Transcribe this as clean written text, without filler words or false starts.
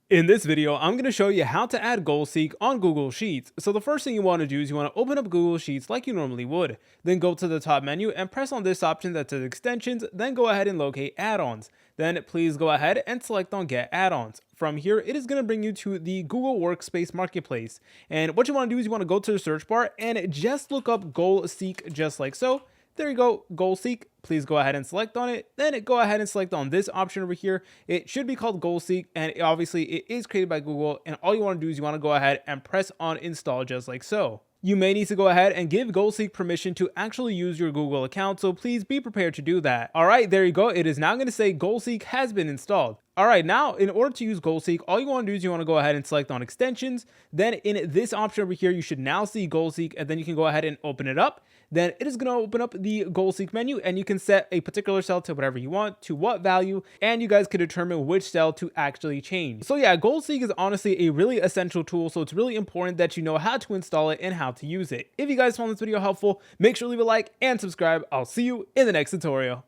In this video, I'm going to show you how to add goal seek on Google Sheets. So the first thing you want to do is you want to open up Google Sheets like you normally would. Then go to the top menu and press on this option that says extensions. Then go ahead and locate add-ons. Then please go ahead and select on get add-ons. From here, it is going to bring you to the Google Workspace Marketplace. And what you want to do is you want to go to the search bar and just look up goal seek just like so. There you go, goal seek. Please go ahead and select on it. Then go ahead and select on this option over here. It should be called goal seek, and obviously it is created by Google. And all you want to do is you want to go ahead and press on install just like so. You may need to go ahead and give GoalSeek permission to actually use your Google account, so please be prepared to do that. Alright, there you go. It is now going to say GoalSeek has been installed. Alright, now in order to use GoalSeek, all you want to do is you want to go ahead and select on extensions. Then in this option over here, you should now see GoalSeek, and then you can go ahead and open it up. Then it is going to open up the GoalSeek menu, and you can set a particular cell to whatever you want, to what value, and you guys can determine which cell to actually change. So yeah, GoalSeek is honestly a really essential tool, so it's really important that you know how to install it and how to use it. If you guys found this video helpful, make sure to leave a like and subscribe. I'll see you in the next tutorial.